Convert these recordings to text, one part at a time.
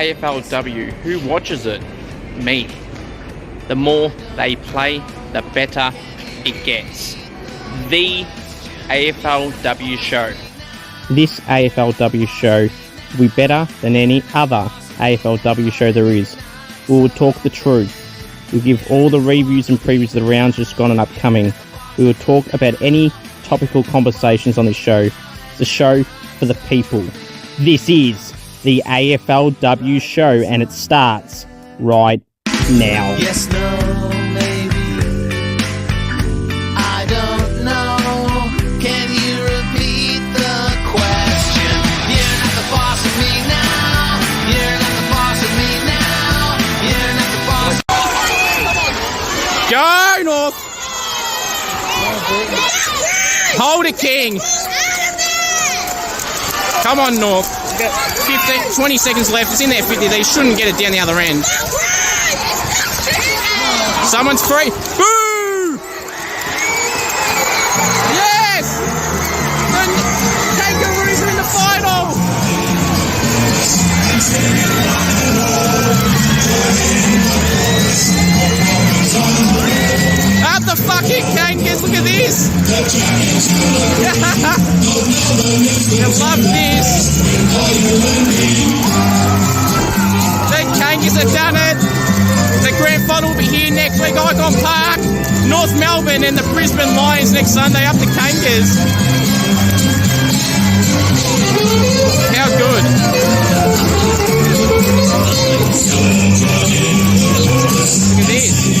AFLW. Who watches it? Me. The more they play, the better it gets. The AFLW Show. This AFLW show will be better than any other AFLW show there is. We will talk the truth. We'll give all the reviews and previews of the rounds just gone and upcoming. We will talk about any topical conversations on this show. It's a show for the people. This is the AFLW show and it starts right now. Yes, no, maybe. I don't know. Can you repeat the question? You're not the boss of me now. You're not the boss of me now. You're not the boss. Go, North! Hold it, King! Come on, North. 20 seconds left. It's in there 50. They shouldn't get it down the other end. Someone's free. Boo! Yes! The Kangaroos are in the final! Out the fucking Kangas, look at this! I love this! The Kangas have done it! The grand final will be here next week, Icon Park, North Melbourne and the Brisbane Lions next Sunday up the Kangas. How good. Look at this.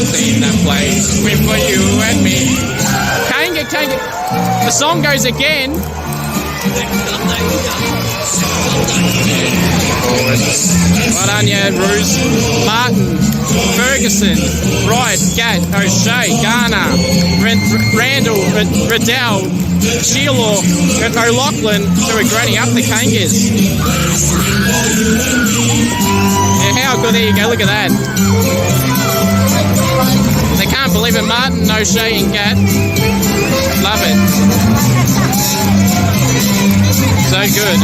Team that plays with for you and me. Kanga. The song goes again. Well done, yeah, Roos. Martin, Ferguson, Wright, Gatt, O'Shea, Garner, Randall, Riddell, Sheila, O'Loughlin, who are grading up the Kangas. Yeah, how good. There you go, look at that. They can't believe it. Martin, O'Shea and Gatt. Love it. So good.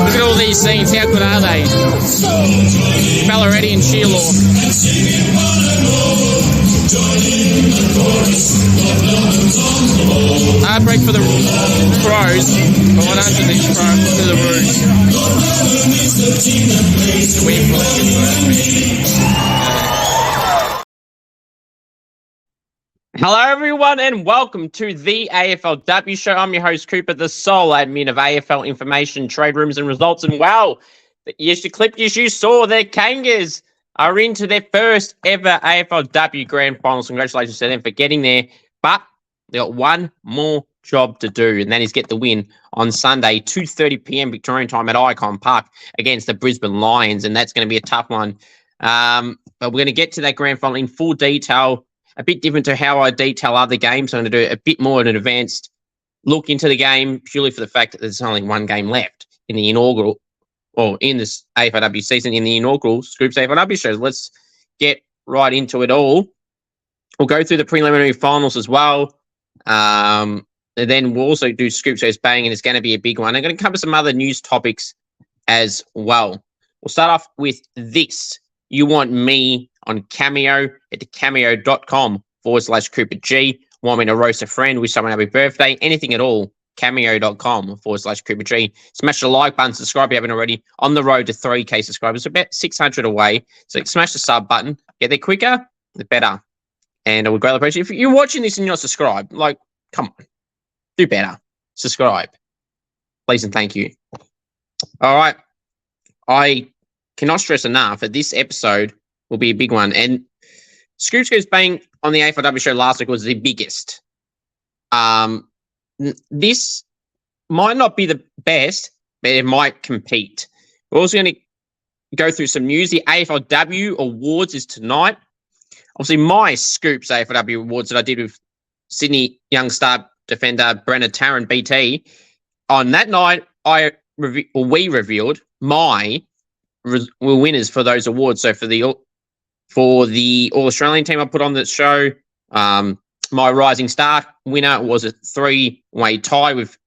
Look at all these scenes. How good are they? Balleretti and Sheila. Heartbreak for the Crows, but 100 to the Roos. Hello everyone and welcome to the AFLW show. I'm your host Cooper, the sole admin of AFL information, trade rooms and results. And wow, yes, the clip you saw, the Kangas are into their first ever AFLW grand finals. Congratulations to them for getting there. But they got one more job to do, and that is get the win on Sunday, 2:30 p.m. Victorian time at Icon Park against the Brisbane Lions, and that's going to be a tough one. But we're going to get to that grand final in full detail. A bit different to how I detail other games. So I'm going to do a bit more of an advanced look into the game, purely for the fact that there's only one game left in the inaugural, or in this AFLW season, in the inaugural Scoops AFLW shows. Let's get right into it all. We'll go through the preliminary finals as well. And then we'll also do Scoops Shows Bang, and it's going to be a big one. I'm going to cover some other news topics as well. We'll start off with this. You want me on Cameo at cameo.com/Cooper G. Want me to roast a friend, wish someone happy birthday, anything at all, cameo.com/Cooper G. Smash the like button, subscribe if you haven't already. On the road to 3K subscribers, about 600 away. So smash the sub button. Get there quicker, the better. And I would greatly appreciate if you're watching this and you're not subscribed, like, come on, do better. Subscribe. Please and thank you. All right. I cannot stress enough that this episode will be a big one. And Scoops Goes Bang on the AFLW show last week was the biggest. This might not be the best, but it might compete. We're also going to go through some news. The AFLW Awards is tonight. Obviously, my Scoops AFLW Awards that I did with Sydney young star defender Brenna Tarrant, BT. On that night, we revealed my winners for those awards. So for the For the All-Australian team I put on the show, my Rising Star winner was a 3-way tie with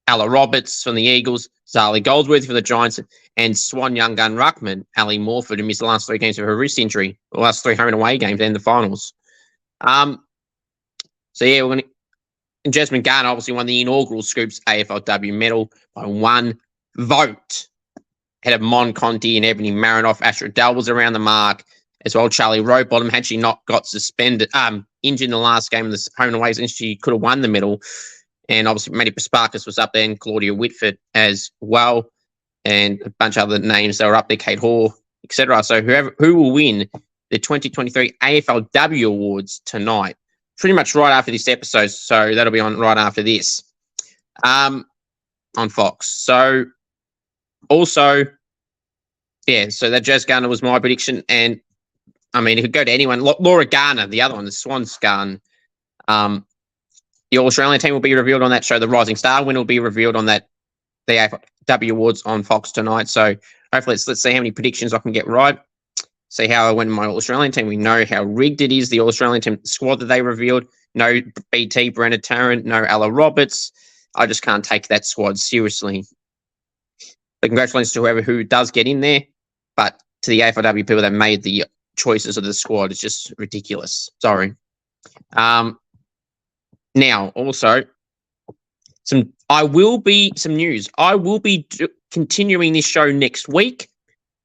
Ella Roberts from the Eagles, Zali Goldsworthy for the Giants, and Swan Young Gun Ruckman, Ali Morford, who missed the last 3 games of her wrist injury, the last 3 home and away games and the finals. So yeah, and Jasmine Garner obviously won the inaugural Scoops AFLW medal by 1 vote. Ahead of Mon Conti and Ebony Marinoff. Astra Dell was around the mark as well. Charlie Rowbottom, had she not got suspended, injured in the last game of the home and away, and she could have won the medal. And obviously, Maddie Pasparkas was up there, and Claudia Whitford as well, and a bunch of other names that were up there, Kate Hoare, etc. So who will win the 2023 AFLW Awards tonight? Pretty much right after this episode, so that'll be on right after this, on Fox. So also, yeah, so that Jazz Garner was my prediction, and I mean, it could go to anyone. Laura Garner, the other one, the Swans Garner. The Australian team will be revealed on that show. The Rising Star winner will be revealed on that, the AFLW Awards on Fox tonight. So hopefully let's see how many predictions I can get right. See how I went in my Australian team. We know how rigged it is, the Australian team squad that they revealed. No BT, Brenna Tarrant, no Ella Roberts. I just can't take that squad seriously. But congratulations to who does get in there. But to the AFLW people that made the choices of the squad, it's just ridiculous. Sorry. Now, also, some news. I will be continuing this show next week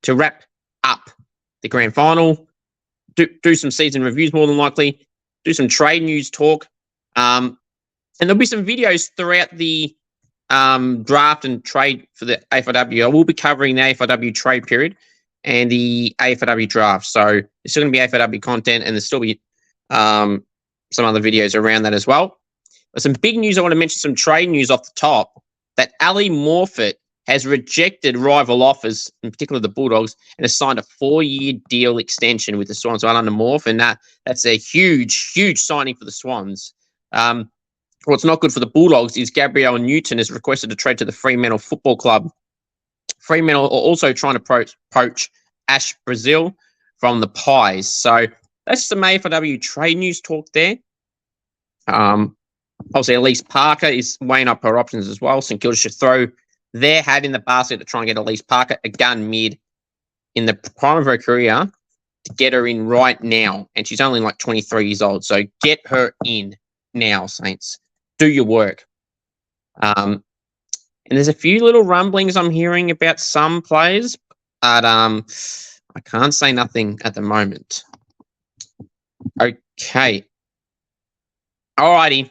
to wrap up the grand final, do some season reviews more than likely, do some trade news talk, and there'll be some videos throughout the draft and trade for the AFLW. I will be covering the AFLW trade period and the AFLW draft. So there's still going to be AFLW content, and there'll still be some other videos around that as well. But some big news, I want to mention some trade news off the top, that Ali Morford has rejected rival offers, in particular the Bulldogs, and has signed a 4-year deal extension with the Swans right under Morph, and that's a huge, huge signing for the Swans. What's not good for the Bulldogs is Gabrielle Newton has requested a trade to the Fremantle Football Club. Fremantle are also trying to poach Ash Brazil from the Pies. So that's some AFLW trade news talk there. Obviously, Elise Parker is weighing up her options as well. St Kilda should throw their hat in the basket to try and get Elise Parker, a gun mid in the prime of her career, to get her in right now. And she's only like 23 years old. So get her in now, Saints. Do your work. And there's a few little rumblings I'm hearing about some players, but I can't say nothing at the moment. Okay. Alrighty.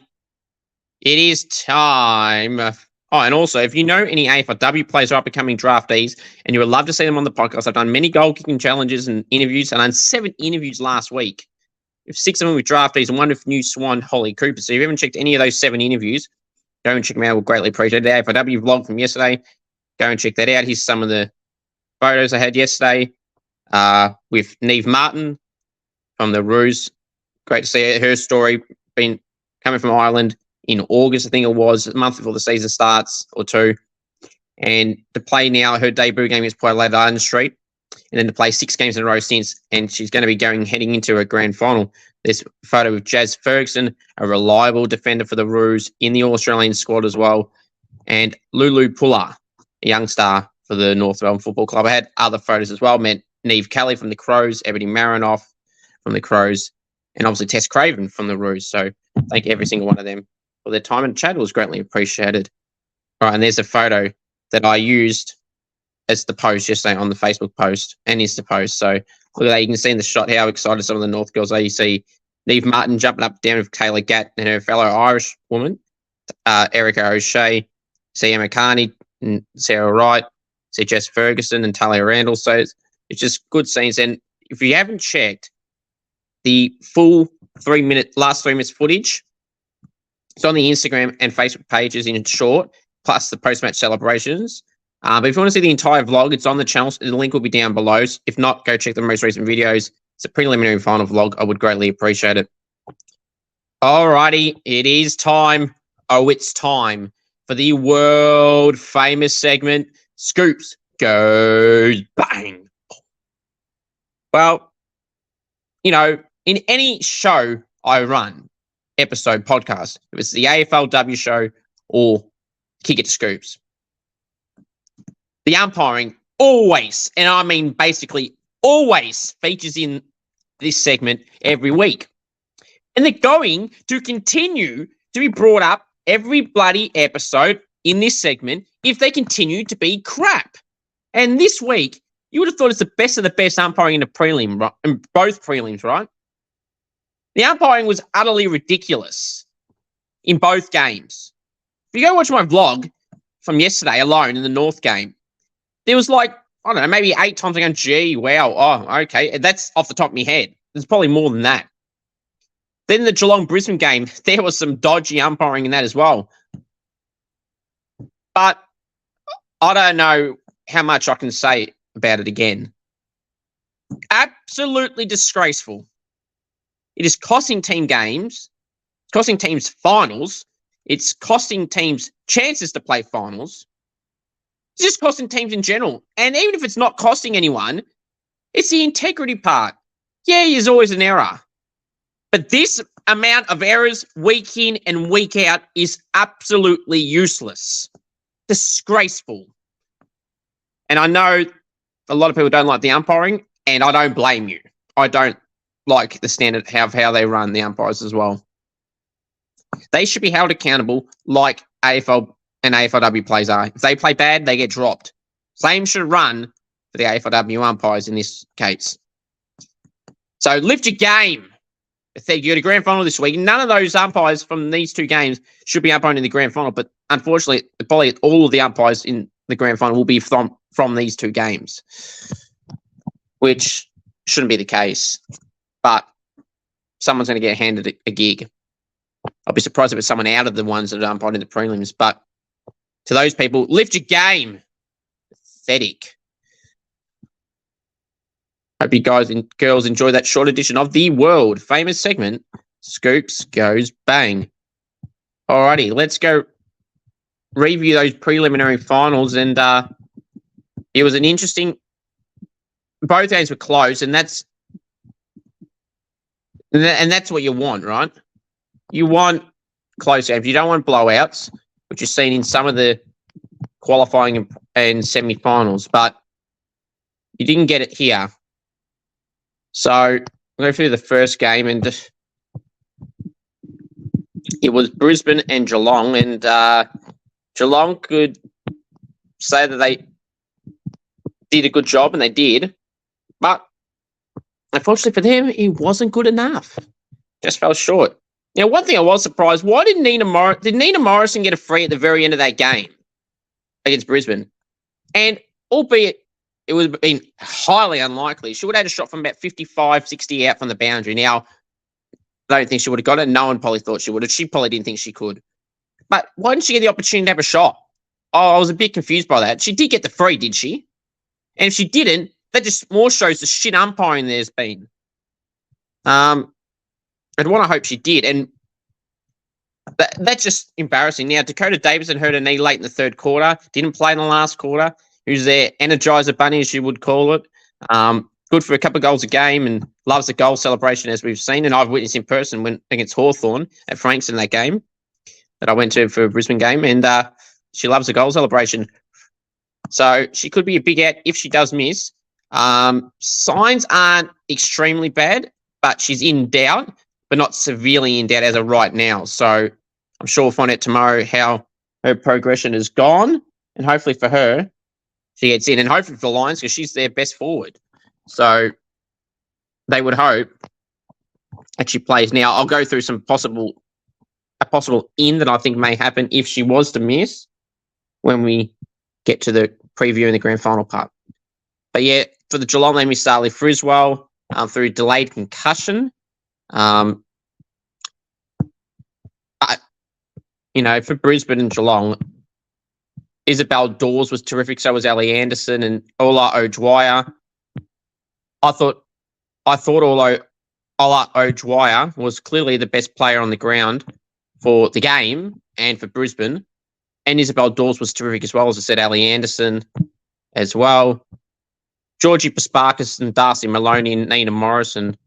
It is time. Oh, and also, if you know any AFLW players who are becoming draftees and you would love to see them on the podcast, I've done many goal-kicking challenges and interviews. I've done 7 interviews last week. With 6 of them with draftees and 1 with new Swan Holly Cooper. So if you haven't checked any of those 7 interviews, go and check them out. We'll greatly appreciate it. The AFLW vlog from yesterday. Go and check that out. Here's some of the photos I had yesterday with Neve Martin from the Roos. Great to see her story. Been coming from Ireland in August, I think it was, a month before the season starts or 2. And to play now, her debut game is played later on the street. And then to play 6 games in a row since, and she's going to be heading into a grand final. There's a photo of Jazz Ferguson, a reliable defender for the Roos in the All-Australian squad as well. And Lulu Puller, a young star for the North Melbourne Football Club. I had other photos as well. Met Neve Kelly from the Crows, Ebony Marinoff from the Crows, and obviously Tess Craven from the Roos. So thank every single one of them for their time and chat. It was greatly appreciated. All right, and there's a photo that I used as the post yesterday on the Facebook post and Insta post. So look at that. You can see in the shot how excited some of the North girls are. You see Neve Martin jumping up down with Kayla Gatt and her fellow Irish woman, Erica O'Shea, see Emma Carney and Sarah Wright, see Jess Ferguson and Talia Randall. So it's just good scenes. And if you haven't checked the full last 3 minutes footage, it's on the Instagram and Facebook pages in short, plus the post-match celebrations. But if you want to see the entire vlog, it's on the channel. The link will be down below. If not, go check the most recent videos. It's a preliminary final vlog. I would greatly appreciate it. Alrighty, it is time. Oh, it's time for the world famous segment, Scoops Goes Bang. Well, in any show I run, episode, podcast, if it's the AFLW show or Kick It to Scoops, the umpiring always, and I mean basically always, features in this segment every week. And they're going to continue to be brought up every bloody episode in this segment if they continue to be crap. And this week, you would have thought it's the best of the best umpiring in the prelim, right? In both prelims, right? The umpiring was utterly ridiculous in both games. If you go watch my vlog from yesterday alone in the North game, there was like, I don't know, maybe 8 times I go, gee, wow, oh, okay. That's off the top of my head. There's probably more than that. Then the Geelong-Brisbane game, there was some dodgy umpiring in that as well. But I don't know how much I can say about it again. Absolutely disgraceful. It is costing team games, it's costing teams finals, it's costing teams chances to play finals. It's just costing teams in general. And even if it's not costing anyone, it's the integrity part. Yeah, there's always an error. But this amount of errors week in and week out is absolutely useless. Disgraceful. And I know a lot of people don't like the umpiring, and I don't blame you. I don't like the standard of how they run the umpires as well. They should be held accountable like AFL and AFLW players are. If they play bad, they get dropped. Same should run for the AFLW umpires in this case. So lift your game. You got a grand final this week. None of those umpires from these two games should be umpiring in the grand final, but unfortunately, probably all of the umpires in the grand final will be from these two games, which shouldn't be the case. But someone's going to get handed a gig. I'll be surprised if it's someone out of the ones that are umpiring in the prelims. But to those people, lift your game. Pathetic. Hope you guys and girls enjoy that short edition of the world famous segment, Scoops Goes Bang. Alrighty, let's go review those preliminary finals. And it was an interesting, both games were close, and that's what you want, right? You want close games. You don't want blowouts, which you've seen in some of the qualifying and semi-finals, but you didn't get it here. So I'll go through the first game, and it was Brisbane and Geelong, and Geelong could say that they did a good job, and they did, but unfortunately for them, it wasn't good enough. Just fell short. Now, one thing I was surprised, why did Nina Morrison get a free at the very end of that game against Brisbane? And albeit it would have been highly unlikely, she would have had a shot from about 55, 60 out from the boundary. Now, I don't think she would have got it. No one probably thought she would have. She probably didn't think she could. But why didn't she get the opportunity to have a shot? Oh, I was a bit confused by that. She did get the free, did she? And if she didn't, that just more shows the shit umpiring there's been. I'd want to hope she did. And that's just embarrassing. Now, Dakota Davison hurt her knee late in the third quarter, didn't play in the last quarter. Who's their energizer bunny, as you would call it. Good for a couple of goals a game and loves the goal celebration, as we've seen. And I've witnessed in person when against Hawthorn at Frankston that game that I went to for a Brisbane game. And she loves the goal celebration. So she could be a big out if she does miss. Signs aren't extremely bad, but she's in doubt, but not severely in doubt as of right now. So I'm sure we'll find out tomorrow how her progression has gone. And hopefully for her, she gets in, and hopefully for the Lions, because she's their best forward. So they would hope that she plays. Now, I'll go through a possible in that I think may happen if she was to miss when we get to the preview in the grand final part. But yeah, for the Geelong, they missed Starley Friswell through delayed concussion. For Brisbane and Geelong, Isabel Dawes was terrific. So was Ellie Anderson and Ola Ojwaya. I thought although Ola Ojwaya was clearly the best player on the ground for the game and for Brisbane, and Isabel Dawes was terrific as well. As I said, Ellie Anderson as well. Georgie Pasparkas and Darcy Maloney and Nina Morrison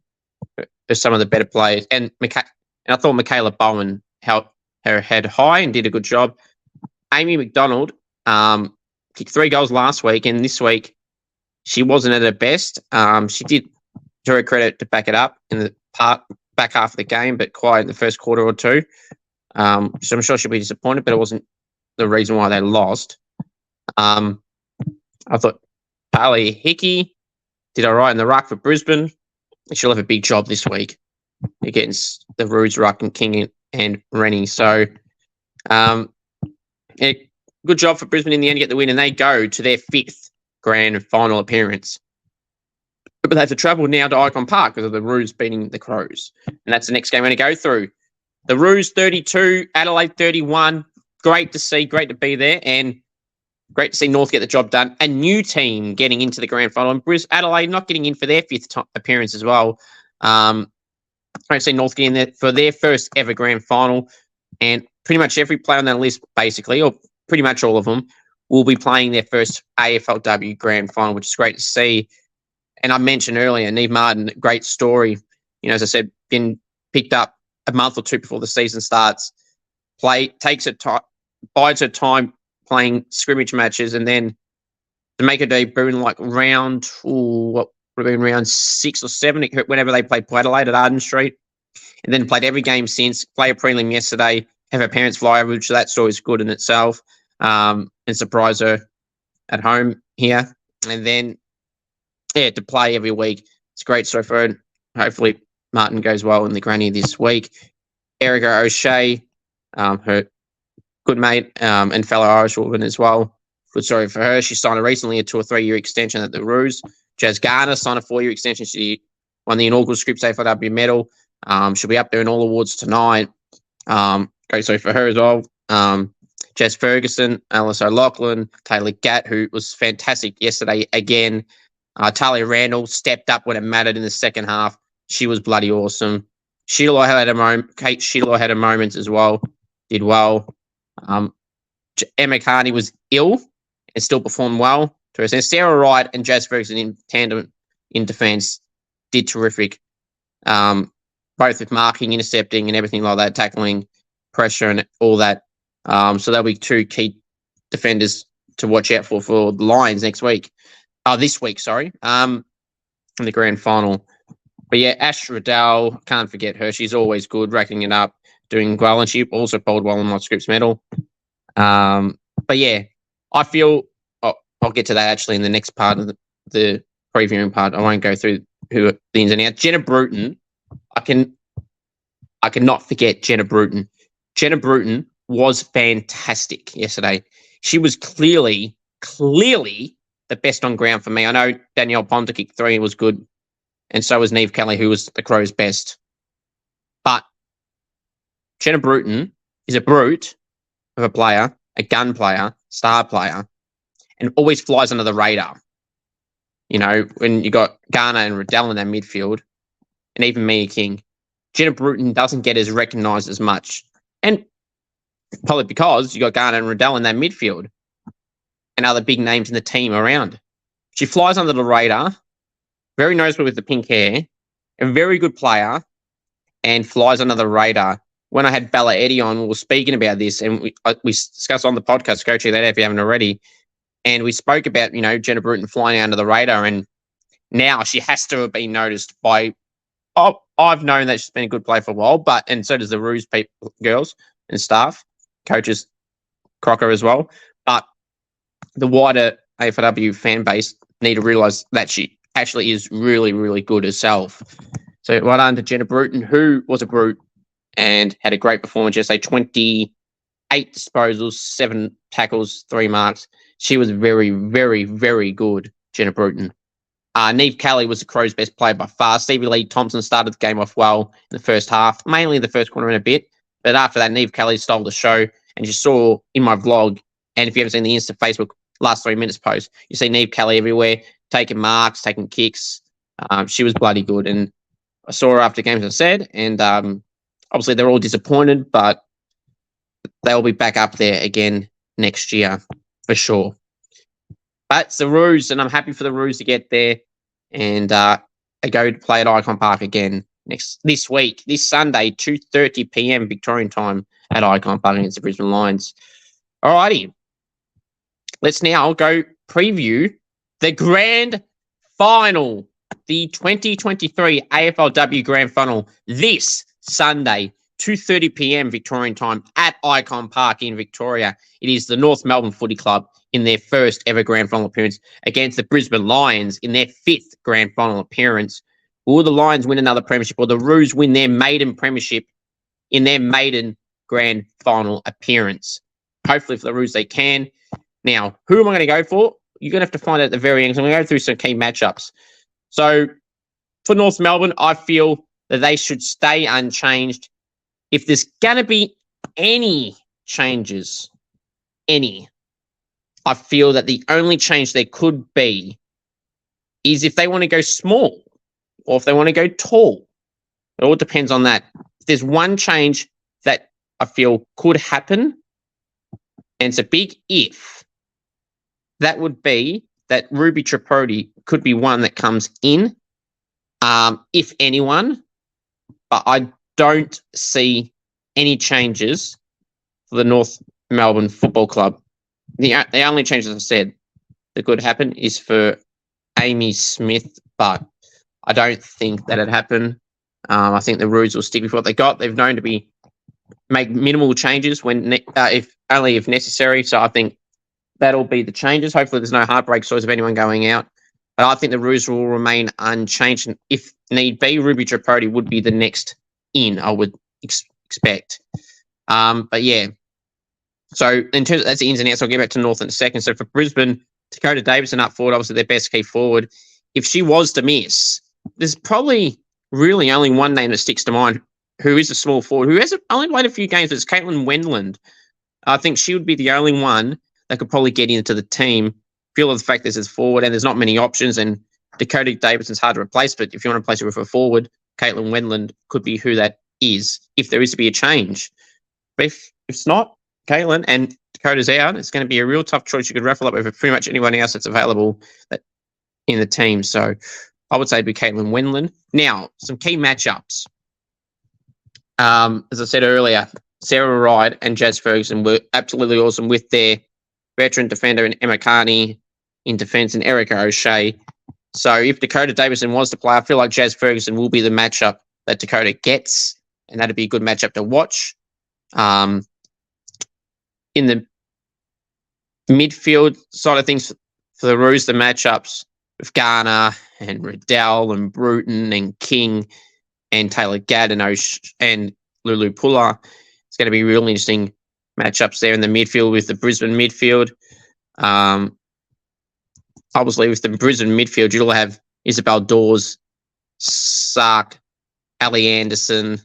are some of the better players. And I thought Michaela Bowen held her head high and did a good job. Amy McDonald kicked 3 goals last week, and this week she wasn't at her best. She did, to her credit, to back it up in the back half of the game, but quiet in the first quarter or two. So I'm sure she'll be disappointed, but it wasn't the reason why they lost. I thought Pali Hickey did all right in the ruck for Brisbane. She'll have a big job this week against the Roos, Ruck, and King and Rennie. So, good job for Brisbane in the end to get the win, and they go to their 5th grand final appearance. But they have to travel now to Icon Park because of the Roos beating the Crows. And that's the next game we're going to go through. The Roos 32, Adelaide 31. Great to see, great to be there, and great to see North get the job done. A new team getting into the grand final, and Adelaide not getting in for their 5th appearance as well. Great to see North get in there for their first ever grand final, and pretty much every player on that list, basically, or pretty much all of them, will be playing their first AFLW grand final, which is great to see. And I mentioned earlier, Neve Martin, great story. As I said, been picked up a month or two before the season starts. Bides her time playing scrimmage matches, and then to make a debut in like round 6 or 7, whenever they played Adelaide at Arden Street, and then played every game since. Play a prelim yesterday, have her parents fly over, which that story is good in itself, and surprise her at home here, and then to play every week. It's a great story for her. Hopefully Martin goes well in the granny this week. Erica O'Shea, her good mate and fellow Irish woman as well. Good story for her. She signed recently a 2 or 3 year extension at the Roos. Jazz Garner signed a 4 year extension. She won the inaugural Scripps AFLW medal. She'll be up there in all awards tonight. Great story for her as well. Jess Ferguson, Alice O'Loughlin, Taylor Gatt, who was fantastic yesterday again. Talia Randall stepped up when it mattered in the second half. She was bloody awesome. Kate Sheila had a moment as well. Did well. Emma Carney was ill and still performed well. And Sarah Wright and Jazz Ferguson in tandem in defence did terrific. Both with marking, intercepting, and everything like that, tackling, pressure, and all that. So there'll be 2 key defenders to watch out for the Lions this week, in the grand final. But yeah, Ash Riddell, can't forget her. She's always good, racking it up, doing well, and she also polled well in my Scripps medal. But yeah, I feel I'll get to that actually in the next part of the previewing part. I won't go through who the ins and outs. Jenna Bruton, I cannot forget Jenna Bruton. Jenna Bruton was fantastic yesterday. She was clearly the best on ground for me. I know Danielle Ponta kicked 3 and was good, and so was Neve Kelly, who was the Crows' best. But Jenna Bruton is a brute of a player, a gun player, star player, and always flies under the radar. When you got Garner and Riddell in that midfield, and even Mia King, Jenna Bruton doesn't get as recognised as much. And probably because you got Garner and Riddell in that midfield and other big names in the team around. She flies under the radar, very noticeable with the pink hair, a very good player, and flies under the radar. When I had Bella Eddy on, we were speaking about this, and we discussed on the podcast, go check that out if you haven't already, and we spoke about, Jenna Bruton flying under the radar, and now she has to have been noticed by, I've known that she's been a good player for a while, and so does the Roos girls and staff, coaches, Crocker as well, but the wider AFLW fan base need to realise that she actually is really, really good herself. So well done to Jenna Bruton, who was a brute and had a great performance yesterday. 28 disposals, 7 tackles, 3 marks. She was very, very, very good, Jenna Bruton. Neve Kelly was the Crows' best player by far. Stevie Lee Thompson started the game off well in the first half, mainly in the first quarter and a bit. But after that, Neve Kelly stole the show. And you saw in my vlog, and if you haven't seen the Insta Facebook last 3 minutes post, you see Neve Kelly everywhere, taking marks, taking kicks. She was bloody good. And I saw her after games, as I said, and obviously they're all disappointed, but they'll be back up there again next year for sure. But it's the Roos, and I'm happy for the Roos to get there and go to play at Icon Park again. this week, this Sunday, 2:30 p.m. Victorian time at Icon Park against the Brisbane Lions. Alrighty, let's now go preview the grand final, the 2023 AFLW grand final this Sunday, 2:30 p.m. Victorian time at Icon Park in Victoria. It is the North Melbourne Footy Club in their first ever grand final appearance against the Brisbane Lions in their fifth grand final appearance. Will the Lions win another premiership, or the Roos win their maiden premiership in their maiden grand final appearance? Hopefully for the Roos they can. Now, who am I going to go for? You're going to have to find out at the very end. So I'm going to go through some key matchups. So for North Melbourne, I feel that they should stay unchanged. If there's going to be any changes, I feel that the only change there could be is if they want to go small or if they want to go tall. It all depends on that. If there's one change that I feel could happen, and it's a big if, that would be that Ruby Tripodi could be one that comes in, if anyone, but I don't see any changes for the North Melbourne Football Club. The only change, as I said, that could happen is for Amy Smith, but I don't think that'd happen. I think the Roos will stick with what they got. They've known to make minimal changes when if necessary. So I think that'll be the changes. Hopefully, there's no heartbreak stories of anyone going out. But I think the Roos will remain unchanged, and if need be, Ruby Tripodi would be the next in. I would expect. But yeah. So in terms of that's the ins and outs, I'll get back to North in a second. So for Brisbane, Dakota Davison up forward, obviously their best key forward. If she was to miss, there's probably really only one name that sticks to mind, who is a small forward, who has only played a few games, but it's Caitlin Wendland. I think she would be the only one that could probably get into the team. Feel of the fact that there's forward and there's not many options, and Dakota Davison's hard to replace, but if you want to replace her with a forward, Caitlin Wendland could be who that is, if there is to be a change. But if it's not, Caitlin and Dakota's out, it's going to be a real tough choice. You could raffle up over pretty much anyone else that's available in the team. So I would say it'd be Caitlin Wendland. Now, some key matchups. As I said earlier, Sarah Wright and Jazz Ferguson were absolutely awesome with their veteran defender and Emma Carney in defence and Erica O'Shea. So if Dakota Davison was to play, I feel like Jazz Ferguson will be the matchup that Dakota gets, and that'd be a good matchup to watch. In the midfield side of things for the Roos, the matchups with Garner and Riddell and Bruton and King and Taylor Gadd and Lulu Puller. It's going to be really interesting matchups there in the midfield with the Brisbane midfield. Obviously, with the Brisbane midfield, you'll have Isabel Dawes, Sark, Ali Anderson,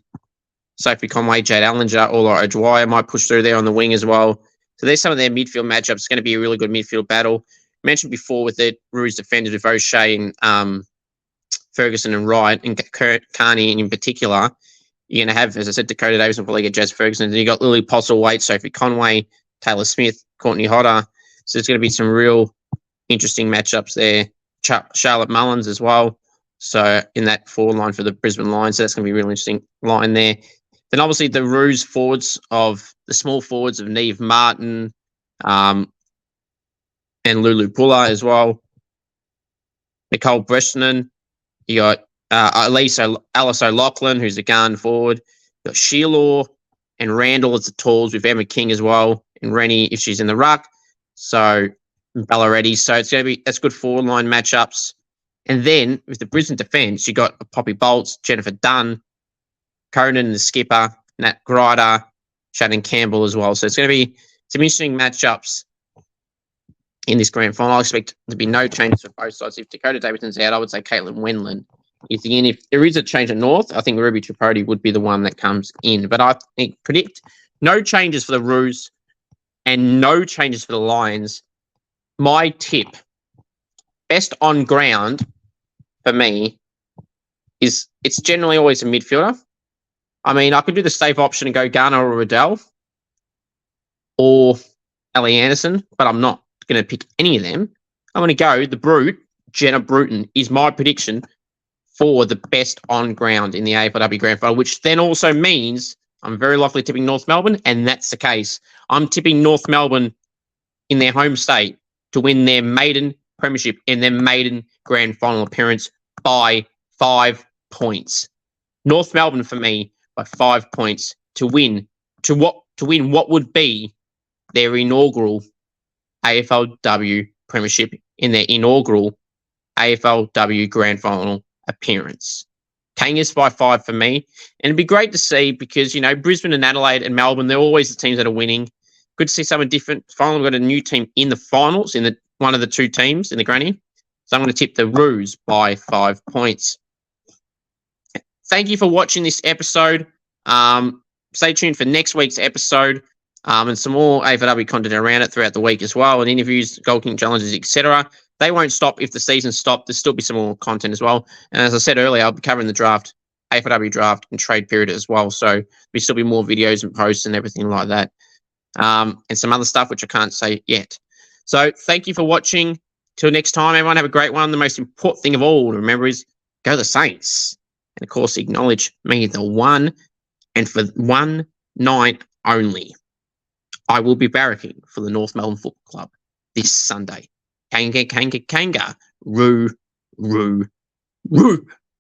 Sophie Conway, Jade Allinger, Ola O'Dwyer might push through there on the wing as well. So there's some of their midfield matchups. It's going to be a really good midfield battle. Mentioned before with the Roos defenders with O'Shea and Ferguson and Wright and Carney in particular. You're going to have, as I said, Dakota Davison probably get Jazz Ferguson. And you've got Lily Postlethwaite, Sophie Conway, Taylor Smith, Courtney Hodder. So there's going to be some real interesting matchups there. Charlotte Mullins as well. So in that forward line for the Brisbane Lions. So that's going to be a really interesting line there. Then obviously the Roos forwards of the small forwards of Neve Martin and Lulu Puller as well. Nicole Bresnan. You got Alice O'Loughlin, who's a gun forward. You got Sheila and Randall as the talls with Emma King as well. And Rennie if she's in the ruck. So Ballaretti. So it's going to be, that's good forward line matchups. And then with the Brisbane defence, you got Poppy Bolts, Jennifer Dunn, Conan, the skipper, Nat Grider, Shannon Campbell as well. So it's going to be some interesting matchups in this grand final. I expect there to be no changes for both sides. If Dakota Davison's out, I would say Caitlin Wendland is in. If there is a change at North, I think Ruby Tripodi would be the one that comes in. But I predict no changes for the Roos and no changes for the Lions. My tip, best on ground for me, is it's generally always a midfielder. I mean, I could do the safe option and go Garner or Riddell or Ellie Anderson, but I'm not going to pick any of them. I'm going to go the Brute. Jenna Bruton is my prediction for the best on ground in the AFLW Grand Final, which then also means I'm very likely tipping North Melbourne, and that's the case. I'm tipping North Melbourne in their home state to win their maiden premiership in their maiden Grand Final appearance by 5 points. North Melbourne for me by 5 points to win what would be their inaugural AFLW premiership in their inaugural AFLW Grand Final appearance. Kangas by 5 for me. And it'd be great to see because, you know, Brisbane and Adelaide and Melbourne, they're always the teams that are winning. Good to see someone different. Finally, we've got a new team in the finals, in the one of the two teams in the granny. So I'm going to tip the Roos by 5 points. Thank you for watching this episode. Stay tuned for next week's episode and some more AFLW content around it throughout the week as well, and interviews, goal kicking challenges, etc. They won't stop if the season stopped. There'll still be some more content as well. And as I said earlier, I'll be covering the draft, AFLW draft and trade period as well. So there'll still be more videos and posts and everything like that. And some other stuff which I can't say yet. So thank you for watching. Till next time, everyone have a great one. The most important thing of all to remember is go the Saints. And of course, acknowledge me, the one, and for one night only, I will be barracking for the North Melbourne Football Club this Sunday. Kanga, kanga, kanga, roo, roo, roo.